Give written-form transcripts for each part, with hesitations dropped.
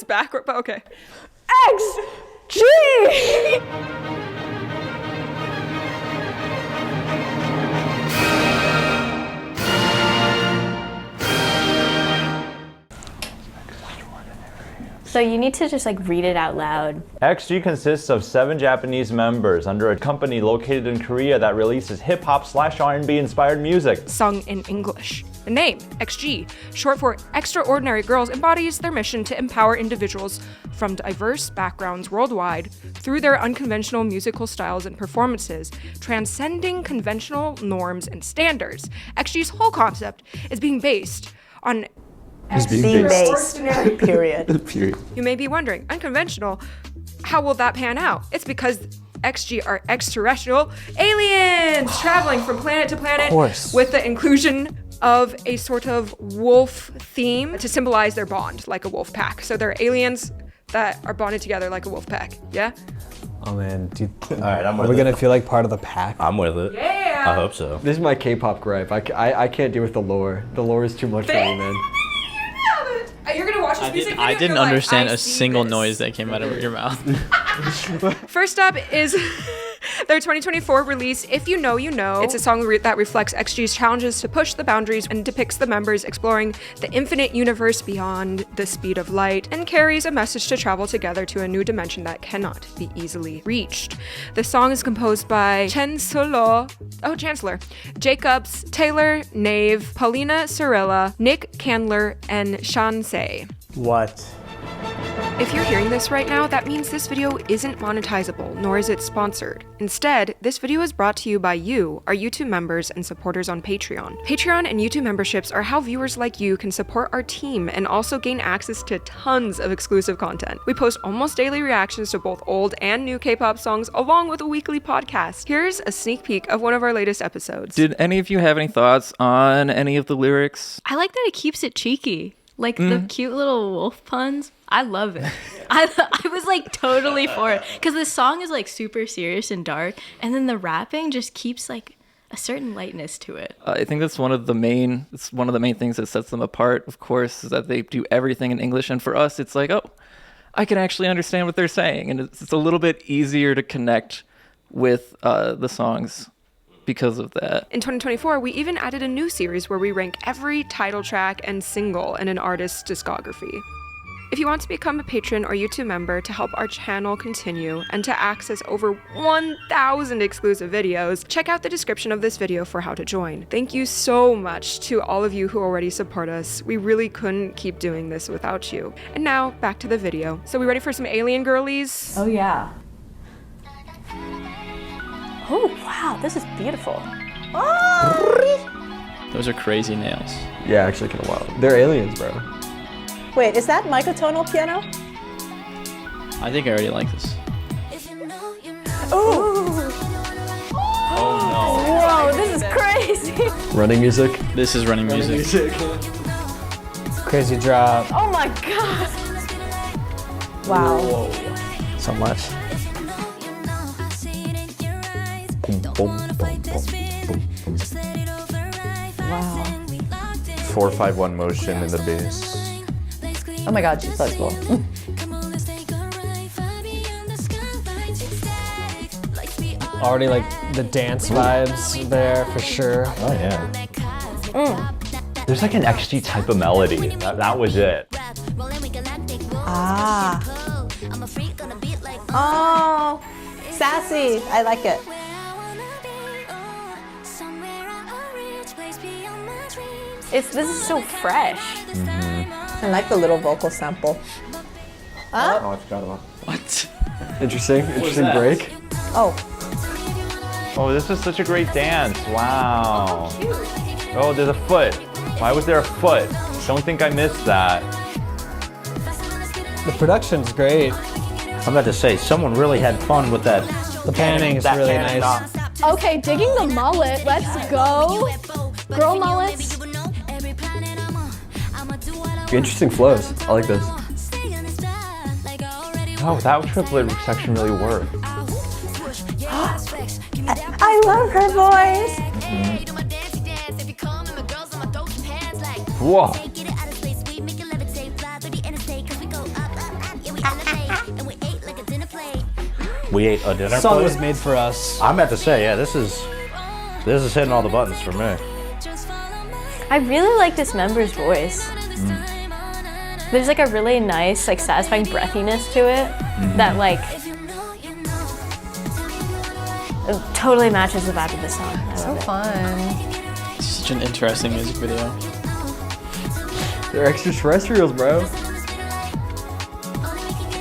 it's backward, but okay. XG! So you need to just like read it out loud. XG consists of 7 Japanese members under a company located in Korea that releases hip-hop/R&B inspired music. Sung in English. The name, XG, short for Extraordinary Girls, embodies their mission to empower individuals from diverse backgrounds worldwide through their unconventional musical styles and performances, transcending conventional norms and standards. XG's whole concept is being based on Being based. Period. Period. You may be wondering, unconventional, how will that pan out? It's because XG are extraterrestrial aliens traveling from planet to planet with the inclusion of a sort of wolf theme to symbolize their bond, like a wolf pack. So they're aliens that are bonded together like a wolf pack, yeah? Oh man, All right, I'm with are we it. gonna feel like part of the pack? I'm with it. Yeah! I hope so. This is my K-pop gripe. I can't deal with the lore. The lore is too much for me, man. You're gonna watch this music video, I didn't you're like, understand I a see single this. noise that came out of your mouth. First up is their 2024 release, If You Know, You Know. It's a song that reflects XG's challenges to push the boundaries and depicts the members exploring the infinite universe beyond the speed of light and carries a message to travel together to a new dimension that cannot be easily reached. The song is composed by Chancellor, Jacobs, Taylor, Nave, Paulina Cirilla, Nick Candler, and Shansei. What? If you're hearing this right now, that means this video isn't monetizable, nor is it sponsored. Instead, this video is brought to you by you, our YouTube members and supporters on Patreon. Patreon and YouTube memberships are how viewers like you can support our team and also gain access to tons of exclusive content. We post almost daily reactions to both old and new K-pop songs, along with a weekly podcast. Here's a sneak peek of one of our latest episodes. Did any of you have any thoughts on any of the lyrics? I like that it keeps it cheeky. Like the cute little wolf puns. I love it. I was like totally for it. Because this song is like super serious and dark. And then the rapping just keeps like a certain lightness to it. I think that's one of the main things that sets them apart, of course, is that they do everything in English. And for us, it's like, oh, I can actually understand what they're saying. And it's a little bit easier to connect with the songs because of that. In 2024, we even added a new series where we rank every title track and single in an artist's discography. If you want to become a patron or YouTube member to help our channel continue and to access over 1,000 exclusive videos, check out the description of this video for how to join. Thank you so much to all of you who already support us. We really couldn't keep doing this without you. And now, back to the video. So we ready for some alien girlies? Oh yeah. Oh wow, this is beautiful. Oh! Those are crazy nails. Yeah, actually kind of wild. They're aliens, bro. Wait, is that microtonal piano? I think I already like this. Ooh! Oh Whoa, this is crazy! Running music. This is running music. Crazy drop. Oh my god! Wow. So much. Boom, boom, boom, boom. Wow. 4-5-1 motion in the bass. Oh my god, she's so cool. Already like the dance vibes there for sure. Oh yeah. There's like an XG type of melody. That was it. Ah. Oh, sassy. I like it. This is so fresh. I like the little vocal sample. Huh? Oh, I forgot about What? Interesting break. Oh. Oh, this is such a great dance. Wow. Oh, there's a foot. Why was there a foot? Don't think I missed that. The production's great. I'm about to say, someone really had fun with that. The panning is really nice. Okay, digging the mullet. Let's go. Girl mullets. Interesting flows. I like this. Oh, that triplet section really worked. I love her voice. Whoa. We ate a dinner The song plate. was made for us. I'm about to say, yeah, this is hitting all the buttons for me. I really like this member's voice. There's like a really nice, like satisfying breathiness to it that like it totally matches the vibe of the song. So fun. It's such an interesting music video. They're extraterrestrials, bro.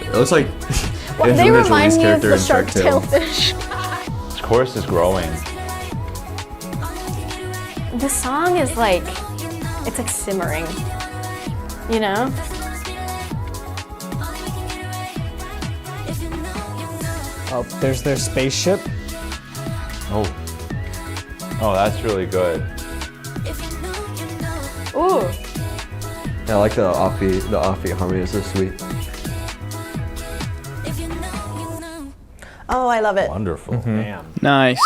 It looks like Well, they Angelina remind Jolie's me of character the in shark Shark tail Tale. fish. This chorus is growing. The song is like, it's like simmering, you know? Oh, there's their spaceship. Oh, that's really good. Ooh. Yeah, I like the offbeat harmony is so sweet. Oh, I love it. Wonderful. Damn. Nice.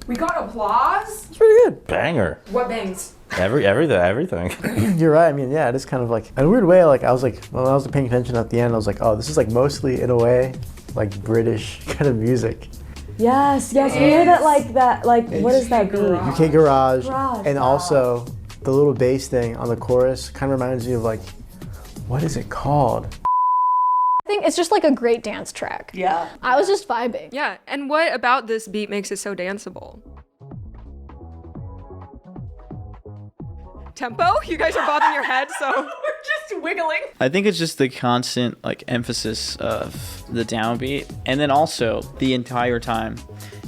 We got applause? It's pretty good. Banger. What bangs? Everything. You're right. I mean, yeah, it is kind of like, in a weird way, like, I was like, when I was paying attention at the end, I was like, oh, this is like mostly, in a way, like British kind of music. Yes, yes. We hear that like, what is that beat? UK Garage. Garage, And wow. also, the little bass thing on the chorus kind of reminds me of like, what is it called? I think it's just like a great dance track. Yeah. I was just vibing. Yeah, and what about this beat makes it so danceable? Tempo? You guys are bobbing your head, so we're just wiggling. I think it's just the constant like emphasis of the downbeat, and then also the entire time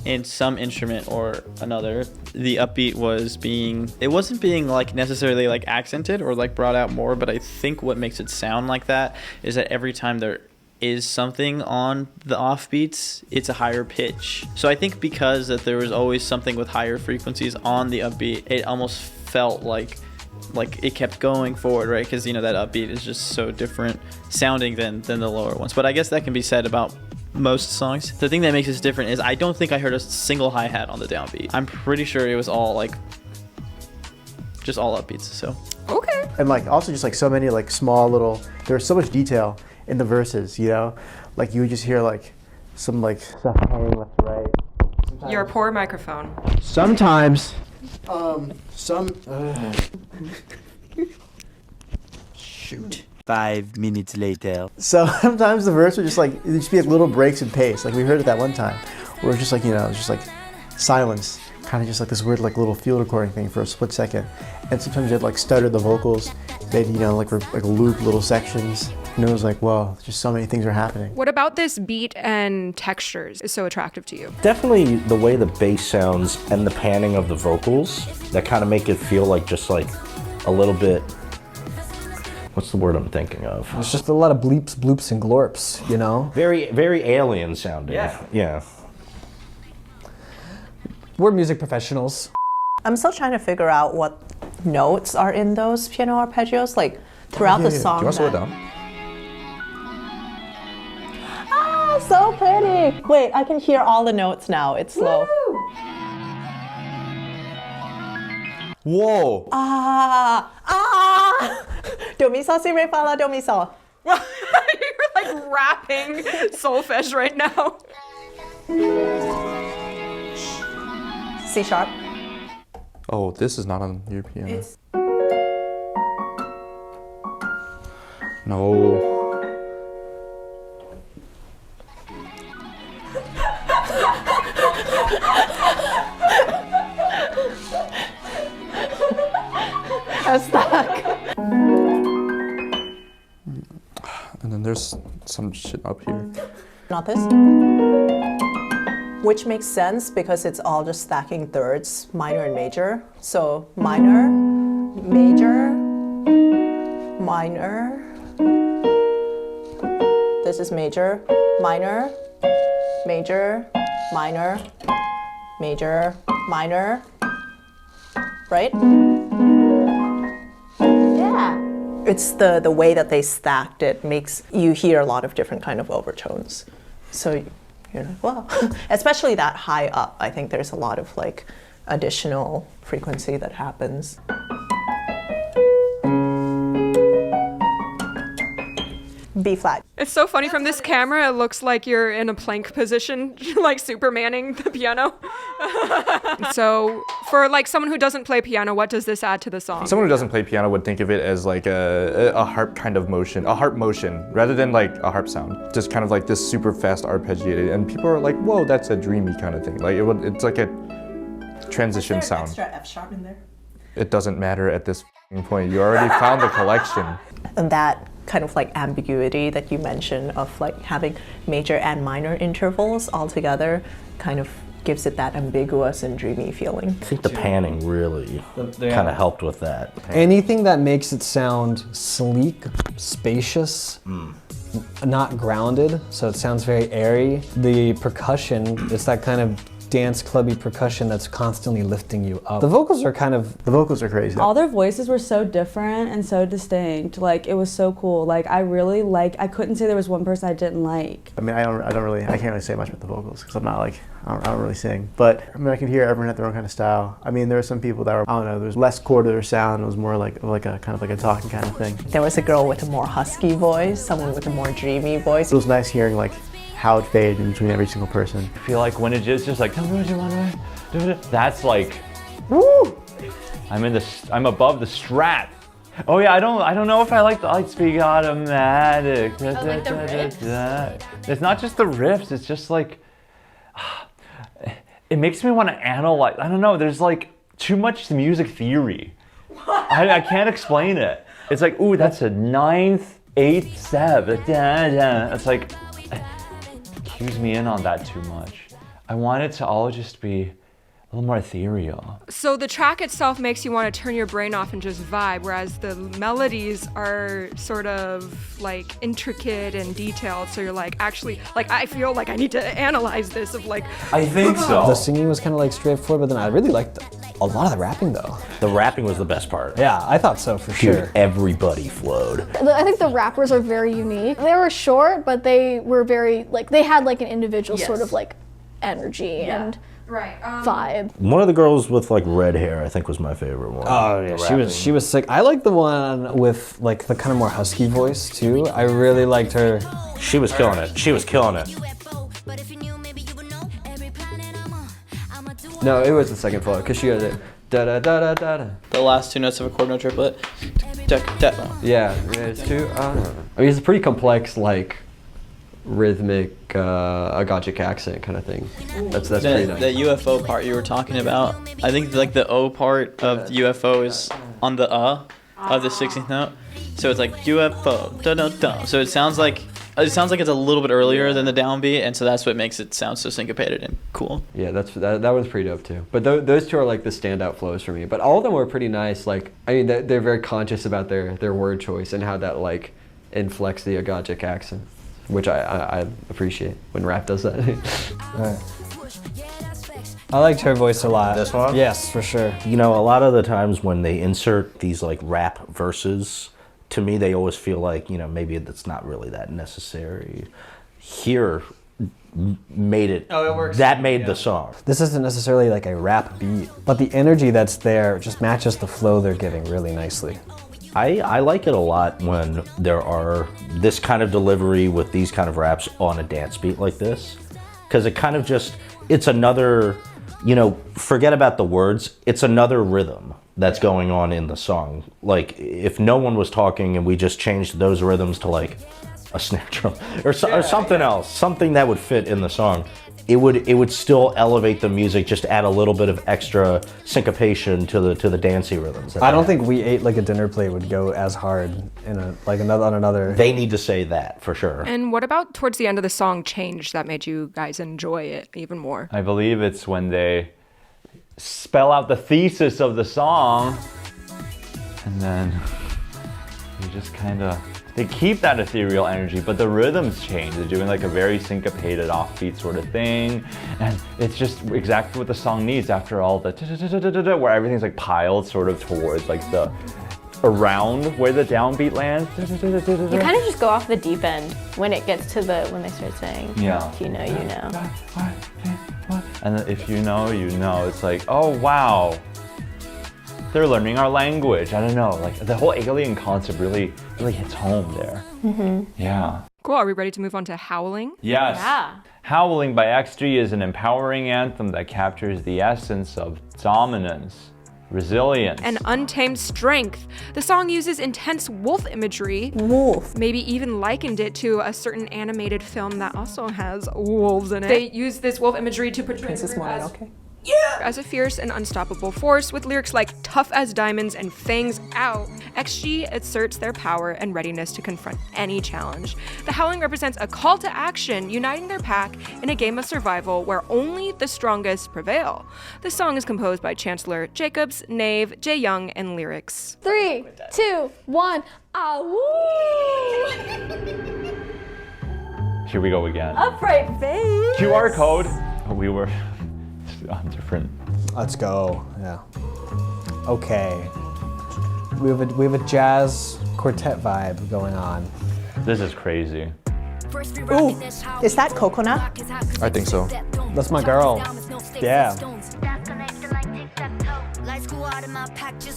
in some instrument or another, the upbeat wasn't being like necessarily like accented or like brought out more, but I think what makes it sound like that is that every time there is something on the offbeats, it's a higher pitch. So I think because that there was always something with higher frequencies on the upbeat, it almost felt like it kept going forward, right? Because you know that upbeat is just so different sounding than the lower ones. But I guess that can be said about most songs. The thing that makes this different is I don't think I heard a single hi-hat on the downbeat. I'm pretty sure it was all like just all upbeats. So okay. And like also just like so many like small little, there's so much detail in the verses, you know? Like you would just hear like some like stuff hanging left to right. You're a poor microphone. Sometimes, Shoot. 5 minutes later. So sometimes the verse would just like, it'd just be like little breaks in pace. Like we heard it that one time where it's just like, you know, it's just like silence. Kind of just like this weird like little field recording thing for a split second. And sometimes they'd like stutter the vocals. They'd, you know, like loop little sections. And it was like, whoa, just so many things are happening. What about this beat and textures is so attractive to you? Definitely the way the bass sounds and the panning of the vocals that kind of make it feel like just like a little bit, what's the word I'm thinking of? It's just a lot of bleeps, bloops, and glorps, you know? Very, very alien sounding. Yeah. We're music professionals. I'm still trying to figure out what notes are in those piano arpeggios, like throughout the song. Do you want to slow it down? Ah, so pretty. Wait, I can hear all the notes now. It's slow. Whoa. Ah. Do mi sol si re fa la do mi sol. You're like rapping solfege right now. C sharp. Oh, this is not on your piano. No. I'm stuck. And then there's some shit up here. Not this. Which makes sense because it's all just stacking thirds, minor and major. So minor, major, minor. This is major, minor, major, minor, major, minor. Right? Yeah. It's the way that they stacked it makes you hear a lot of different kind of overtones. So you're like, well, especially that high up, I think there's a lot of like additional frequency that happens. B flat. It's so funny from this camera, it looks like you're in a plank position, like Supermaning the piano. So for like someone who doesn't play piano, what does this add to the song? Someone who doesn't play piano would think of it as like a harp kind of motion, a harp motion, rather than like a harp sound. Just kind of like this super fast arpeggiated, and people are like, whoa, that's a dreamy kind of thing. Like it's like a transition sound. Extra F sharp in there? It doesn't matter at this point. You already found the collection. And that kind of like ambiguity that you mentioned of like having major and minor intervals all together kind of gives it that ambiguous and dreamy feeling. I think the panning really kind of helped with that. Anything that makes it sound sleek, spacious, not grounded, so it sounds very airy. The percussion, it's that kind of dance clubby percussion that's constantly lifting you up. The vocals are crazy. All their voices were so different and so distinct. Like, it was so cool. Like, I couldn't say there was one person I didn't like. I mean, I can't really say much about the vocals because I'm not like, I don't really sing. But I mean, I can hear everyone had their own kind of style. I mean, there were some people that were, I don't know, there's less core to their sound. It was more like a kind of like a talking kind of thing. There was a girl with a more husky voice, someone with a more dreamy voice. It was nice hearing like how it faded in between every single person. I feel like when it's just like, tell me what you want to do, that's like, woo! I'm above the strat. Oh yeah, I don't know if I like the Lightspeed automatic. Like the riffs? It's not just the riffs, it's just like, it makes me want to analyze. I don't know, there's like too much music theory. I can't explain it. It's like, ooh, that's a 9th, 8th, 7th, It's like, cues me in on that too much. I want it to all just be a little more ethereal. So the track itself makes you want to turn your brain off and just vibe, whereas the melodies are sort of like intricate and detailed. So you're like, actually, like I feel like I need to analyze this of like. I think so. The singing was kind of like straightforward, but then I really liked a lot of the rapping though. The rapping was the best part. Yeah, I thought so for sure. Everybody flowed. I think the rappers are very unique. They were short, but they were very, like, they had like an individual sort of like energy and vibe. One of the girls with like red hair, I think, was my favorite one. Oh yeah, she was sick. I like the one with like the kind of more husky voice too. I really liked her. She was killing it. She was killing it. No, it was the second flow because she had it. Da da da da da da. The last two notes of a chord note triplet. Yeah, it's two. I mean, it's a pretty complex, like, rhythmic HOWLING accent kind of thing. That's pretty nice. The UFO part you were talking about, I think like the O part of UFO is on the of the 16th note. So it's like UFO, da da da. So it sounds like it's a little bit earlier than the downbeat, and so that's what makes it sound so syncopated and cool. Yeah, that was pretty dope too. But those two are like the standout flows for me. But all of them were pretty nice. Like, I mean, they're very conscious about their word choice and how that like inflects the HOWLING accent, which I appreciate when rap does that. Right. I liked her voice a lot. This one? Yes, for sure. You know, a lot of the times when they insert these like rap verses, to me they always feel like, you know, maybe it's not really that necessary. Here made it. Oh, it works. That made the song. This isn't necessarily like a rap beat, but the energy that's there just matches the flow they're giving really nicely. I like it a lot when there are this kind of delivery with these kind of raps on a dance beat like this, because it kind of just, it's another, you know, forget about the words, it's another rhythm that's going on in the song. Like, if no one was talking and we just changed those rhythms to like a snare drum or something else, something that would fit in the song, it would still elevate the music, just add a little bit of extra syncopation to the dancey rhythms. I don't think We Ate Like a Dinner Plate would go as hard in on another. They need to say that for sure. And what about towards the end of the song Change that made you guys enjoy it even more? I believe it's when they spell out the thesis of the song, and then you just kind of, they keep that ethereal energy, but the rhythms change. They're doing like a very syncopated offbeat sort of thing, and it's just exactly what the song needs after all the where everything's like piled sort of towards like the around where the downbeat lands. You kind of just go off the deep end when it gets to when they start saying, yeah, if you know, you know. And if you know, you know. It's like, oh wow, they're learning our language. I don't know, like the whole alien concept really hits home there. Yeah. Cool, are we ready to move on to Howling? Yes. Yeah. Howling by XG is an empowering anthem that captures the essence of dominance, resilience, And untamed strength. The song uses intense wolf imagery. Wolf. Maybe even likened it to a certain animated film that also has wolves in it. They use this wolf imagery to portray Princess the group as Mononoke. as a fierce and unstoppable force with lyrics like tough as diamonds and fangs out. XG asserts their power and readiness to confront any challenge. The Howling represents a call to action, uniting their pack in a game of survival where only the strongest prevail. The song is composed by Chancellor Jacobs, Nave, Jae Young, and lyrics. 3, 2, 1. Ah, woo! Here we go again. Upright face. QR code. We were on different. Let's go. Yeah. Okay. We have a jazz quartet vibe going on. This is crazy. Ooh, is that coconut? I think so. That's my girl. Yeah.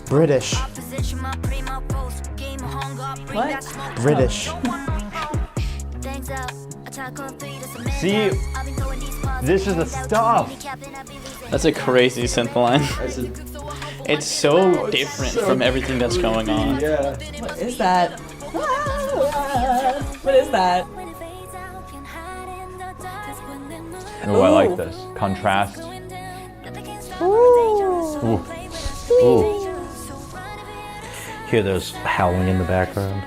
British. What? British. See, this is the stuff. That's a crazy synth line. It's so different from everything that's going on. Yeah. What is that? What is that? Oh, I like this. Contrast. Ooh. Ooh. Hear those howling in the background.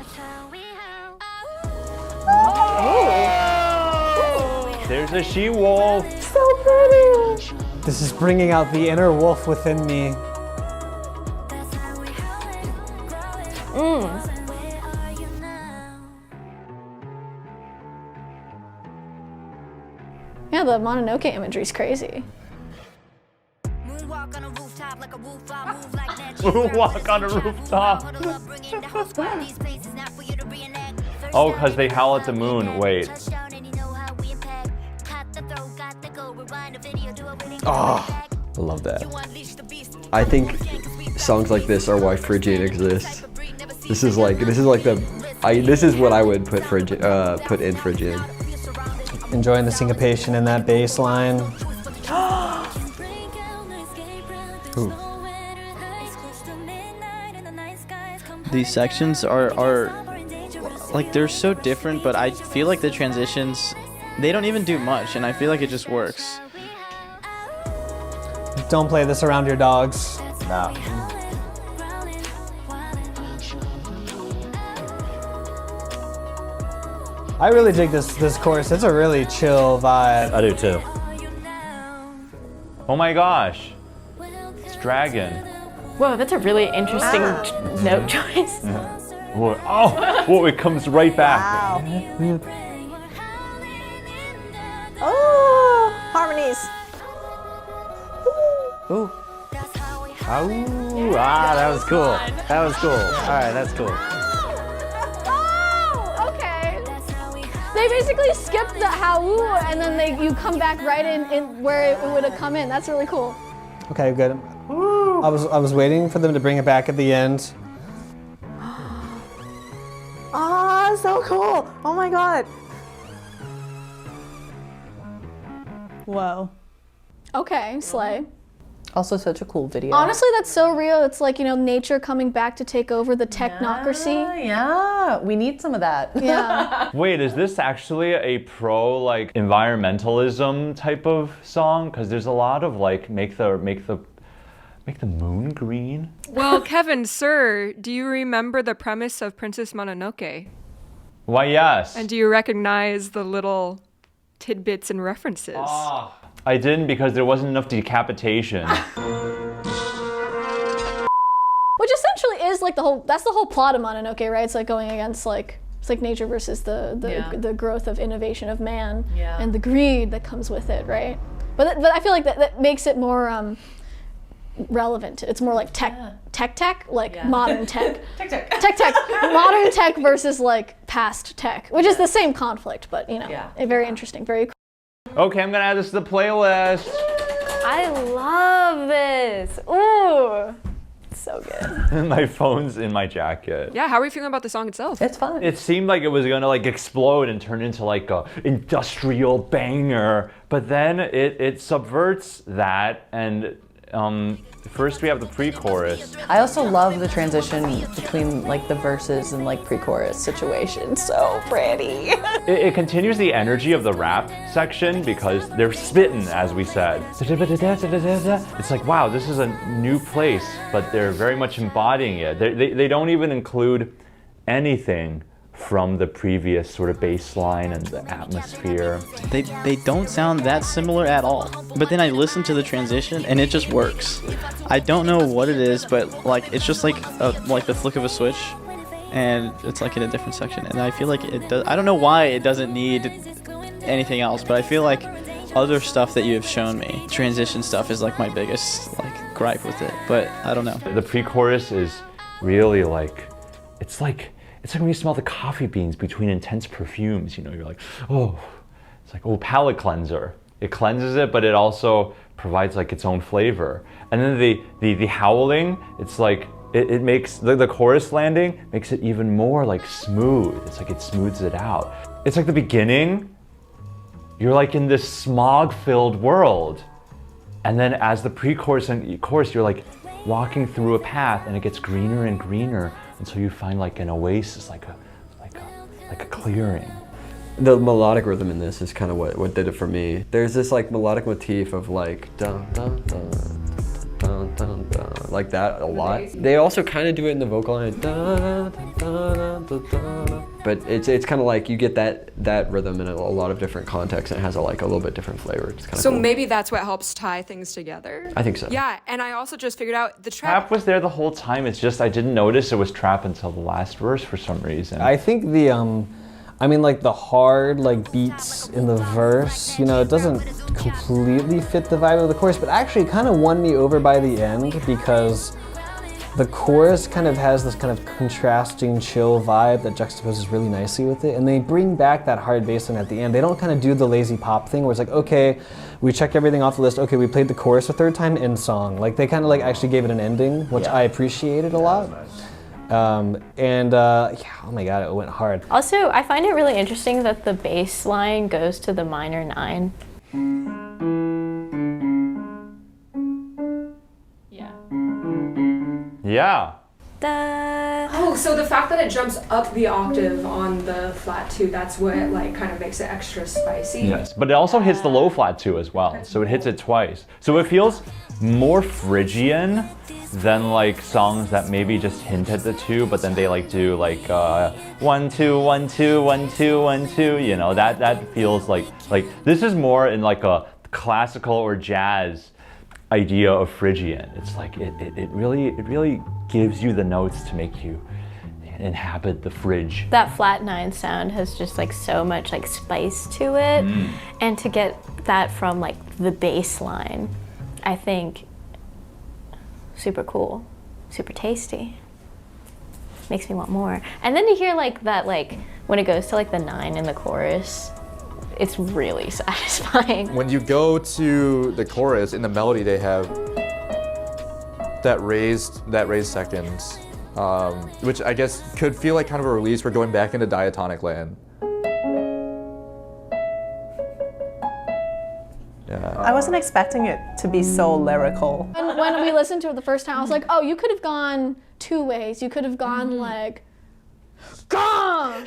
There's a she-wolf. So pretty. This is bringing out the inner wolf within me. Yeah, the Mononoke imagery is crazy. Walk on a rooftop. Oh, because they howl at the moon. Wait. Oh, I love that. I think songs like this are why Phrygian exists. This is what I would put in Phrygian. Enjoying the syncopation in that bass line. Ooh. These sections are like they're so different, but I feel like the transitions, they don't even do much, and I feel like it just works. Don't play this around your dogs. No. I really dig this chorus. It's a really chill vibe. I do too. Oh my gosh. It's Dragon. Whoa, that's a really interesting note choice. Oh, it comes right back. Wow. Oh, harmonies. Ooh. That was cool. That was cool. All right, that's cool. Oh, okay. They basically skipped the how and then you come back right in where it would have come in. That's really cool. Okay, good. I was waiting for them to bring it back at the end. Oh, so cool. Oh my god. Whoa. Okay, slay. Also such a cool video. Honestly, that's so real. It's like, nature coming back to take over the technocracy. Yeah, we need some of that. Yeah. Wait, is this actually a pro environmentalism type of song? Because there's a lot of make the moon green. Well, Kevin, sir, do you remember the premise of Princess Mononoke? Why, yes. And do you recognize the little tidbits and references? Oh, I didn't because there wasn't enough decapitation. Which essentially is that's the whole plot of Mononoke, right? It's like going against it's like nature versus the growth of innovation of man and the greed that comes with it, right? But I feel like that makes it more relevant. It's more like tech, modern tech. tech. Modern tech versus past tech, which is the same conflict, but very interesting, very cool. Okay, I'm gonna add this to the playlist. I love this. Ooh. So good. My phone's in my jacket. Yeah, how are you feeling about the song itself? It's fun. It seemed like it was gonna like explode and turn into like a industrial banger, but then it subverts that, and first we have the pre-chorus. I also love the transition between like the verses and like pre-chorus situation. So pretty. It continues the energy of the rap section because they're spitting, as we said. It's like, wow, this is a new place, but they're very much embodying it. They don't even include anything from the previous sort of bass line and the atmosphere. They don't sound that similar at all. But then I listen to the transition and it just works. I don't know what it is, but like it's just like the flick of a switch, and it's like in a different section. And I feel like it does. I don't know why it doesn't need anything else, but I feel like other stuff that you have shown me, transition stuff, is like my biggest like gripe with it. But I don't know. The pre-chorus is really like, it's like when you smell the coffee beans between intense perfumes, you know, you're like, oh, it's like, oh, palate cleanser. It cleanses it, but it also provides like its own flavor. And then the howling, it's like, it makes, the chorus landing makes it even more like smooth. It's like it smooths it out. It's like the beginning, you're like in this smog-filled world. And then as the pre-chorus and chorus, you're like walking through a path and it gets greener and greener until you find like an oasis, like a clearing. The melodic rhythm in this is kind of what did it for me. There's this like melodic motif of like dun dun dun dun dun dun, like that a lot. They also kind of do it in the vocal line, dun, dun, dun, dun, dun. But it's kind of like you get that rhythm in a lot of different contexts, and it has a little bit different flavor. It's kind of So cool. maybe that's what helps tie things together. I think so. Yeah, and I also just figured out the trap. Trap was there the whole time. It's just I didn't notice it was trap until the last verse for some reason. I think the I mean, like the hard like beats in the verse, you know, it doesn't completely fit the vibe of the chorus, but actually kind of won me over by the end because the chorus kind of has this kind of contrasting chill vibe that juxtaposes really nicely with it, and they bring back that hard bass line at the end. They don't kind of do the lazy pop thing where it's like, okay, we checked everything off the list, okay, we played the chorus a third time, end song. Like they kind of like actually gave it an ending, which I appreciated a lot. Yeah, oh my god, it went hard. Also, I find it really interesting that the bass line goes to the minor 9. Yeah. Oh, so the fact that it jumps up the octave on the flat 2, that's what like kind of makes it extra spicy. Yes, but it also hits the low flat too as well, so it hits it twice. So it feels more Phrygian than like songs that maybe just hint at the 2, but then they like do like 1 2 1 2 1 2 1 2. You know, that feels like this is more in like a classical or jazz idea of Phrygian. It's like it really gives you the notes to make you inhabit the fridge. That flat 9 sound has just like so much like spice to it, and to get that from like the bass line, I think super cool, super tasty. Makes me want more. And then to hear like that, like when it goes to like the 9 in the chorus, it's really satisfying. When you go to the chorus, in the melody they have that raised seconds, which I guess could feel like kind of a release. We're going back into diatonic land. Yeah. I wasn't expecting it to be so lyrical. And when we listened to it the first time, I was like, oh, you could have gone 2 ways. You could have gone like, gah!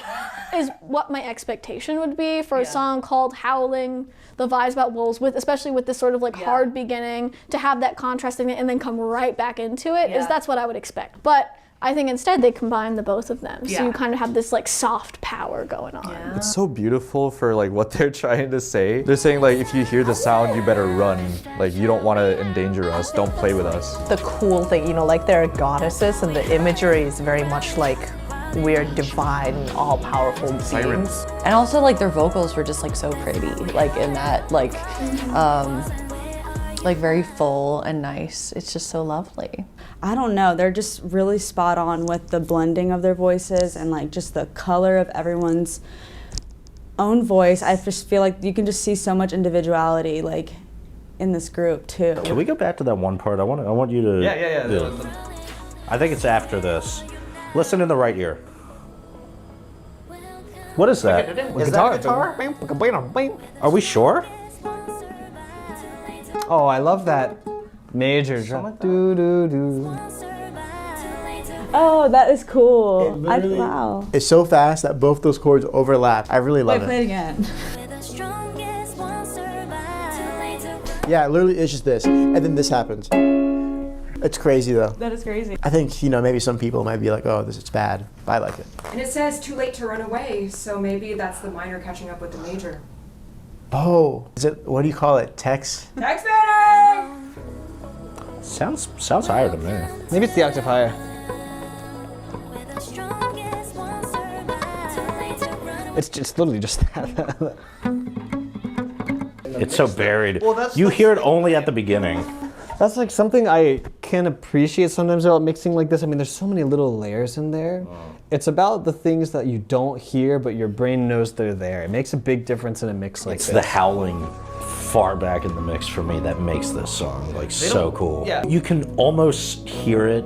Is what my expectation would be for a song called Howling, the vibes about wolves, especially with this sort of like hard beginning, to have that contrasting and then come right back into it, is that's what I would expect. But I think instead they combine the both of them. So you kind of have this like soft power going on. It's so beautiful for like what they're trying to say. They're saying like, if you hear the sound, you better run. Like you don't want to endanger us. Don't play with us. The cool thing, you know, like they're goddesses, and the imagery is very much like we're divine and all-powerful beings. And also like their vocals were just like so pretty, like in that like very full and nice. It's just so lovely. I don't know, they're just really spot on with the blending of their voices and like just the color of everyone's own voice. I just feel like you can just see so much individuality like in this group too. Can we go back to that one part? I want you to. Yeah. I think it's after this. Listen in the right ear. What is that? Is that guitar? Are we sure? Oh, I love that major drop. Do do do. Oh, that is cool. Wow. It's so fast that both those chords overlap. I really love it. Play it again. Yeah, it literally is just this, and then this happens. It's crazy though. That is crazy. I think, maybe some people might be like, oh, this is bad, but I like it. And it says too late to run away, so maybe that's the minor catching up with the major. Oh, is it, what do you call it, text? Text better! Sounds higher to me. Maybe it's the octave higher. It's literally just that. It's so buried. You hear it only at the beginning. That's like something I can appreciate sometimes about mixing like this. I mean, there's so many little layers in there. It's about the things that you don't hear, but your brain knows they're there. It makes a big difference in a mix like this. It's the howling far back in the mix for me that makes this song like so cool. Yeah. You can almost hear it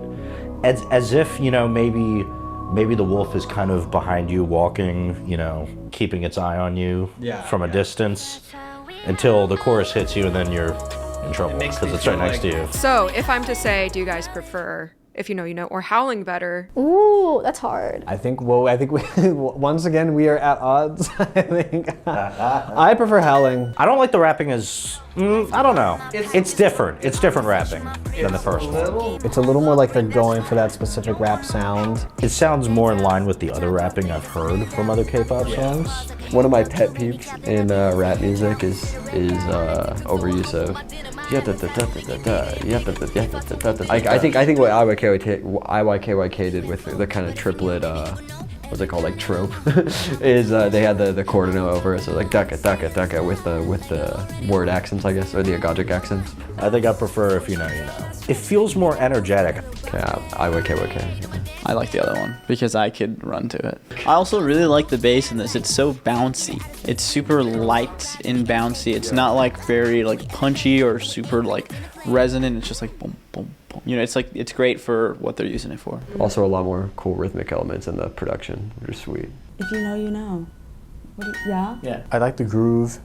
as if, maybe the wolf is kind of behind you walking, keeping its eye on you from a distance until the chorus hits you and then you're in trouble because it's right next to you. So, if I'm to say, do you guys prefer If You Know You Know or Howling better? Ooh, that's hard. I think we once again we are at odds. I think I prefer Howling. I don't like the rapping as I don't know. It's different. It's different rapping than the first one. It's a little more like they're going for that specific rap sound. It sounds more in line with the other rapping I've heard from other K-pop songs. One of my pet peeves in rap music is overuse of I think what IYKYK did with the kind of triplet what's it called, like trope, is they had the Cordano over, so like daka daka daka with the word accents, I guess, or the agogic accents. I think I prefer If You Know You Know. It feels more energetic. Okay, IYKYK. I like the other one because I could run to it. I also really like the bass in this. It's so bouncy. It's super light and bouncy. It's not like very like punchy or super like resonant. It's just like boom, boom, boom. It's great for what they're using it for. Also a lot more cool rhythmic elements in the production, which is sweet. If you know, you know. Yeah? Yeah. I like the groove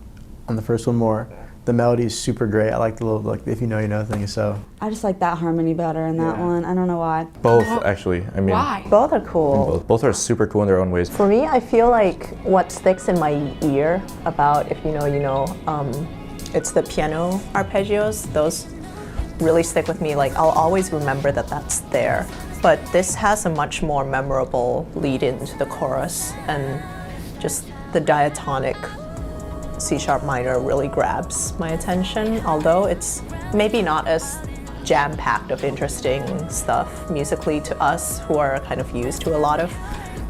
on the first one more. The melody is super great. I like the little, If You Know You Know thing, so. I just like that harmony better in that one. I don't know why. Both, actually. I mean, Why? Both are cool. Both are super cool in their own ways. For me, I feel like what sticks in my ear about If You Know You Know, it's the piano arpeggios. Those really stick with me. Like, I'll always remember that that's there. But this has a much more memorable lead into the chorus, and just the diatonic C-sharp minor really grabs my attention, although it's maybe not as jam-packed of interesting stuff musically to us who are kind of used to a lot of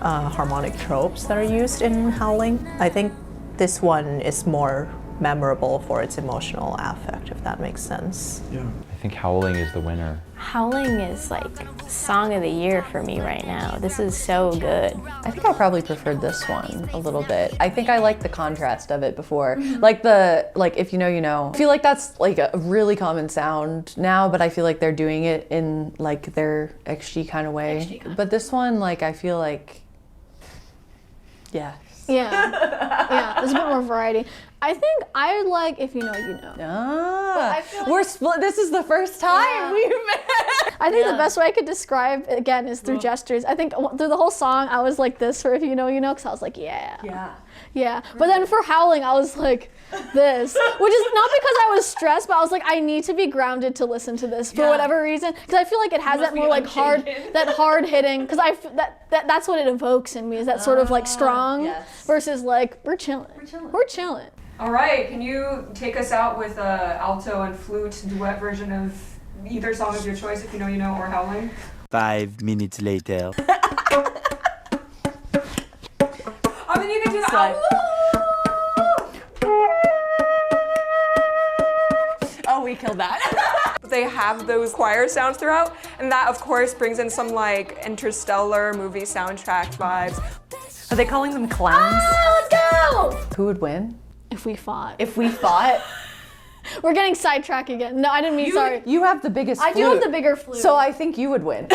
harmonic tropes that are used in Howling. I think this one is more memorable for its emotional affect, if that makes sense. Yeah. I think Howling is the winner. Howling is like song of the year for me right now. This is so good. I think I probably preferred this one a little bit. I think I liked the contrast of it before. Like If You Know, You Know. I feel like that's like a really common sound now, but I feel like they're doing it in like their XG kind of way. But this one, like, I feel like, yeah. Yeah, there's a bit more variety. I think I like If You Know, You Know. Ah, we're split. This is the first time we've met. I think the best way I could describe it, again, is through gestures. I think through the whole song, I was like this for If You Know, You Know, because I was like, yeah. But then for Howling, I was like this, which is not because I was stressed, but I was like, I need to be grounded to listen to this for whatever reason, because I feel like it has that more like hard hitting, because that's what it evokes in me, is that sort of like strong versus like we're chilling. All right, can you take us out with a alto and flute duet version of either song of your choice, If You Know You Know or Howling? 5 minutes later. Oh, then you can do the Oh, we killed that. They have those choir sounds throughout, and that of course brings in some like interstellar movie soundtrack vibes. Are they calling them clowns? Let's go! Who would win? If we fought. We're getting sidetracked again. No, I didn't mean, sorry. You have the biggest flute. I do have the bigger flute. So I think you would win.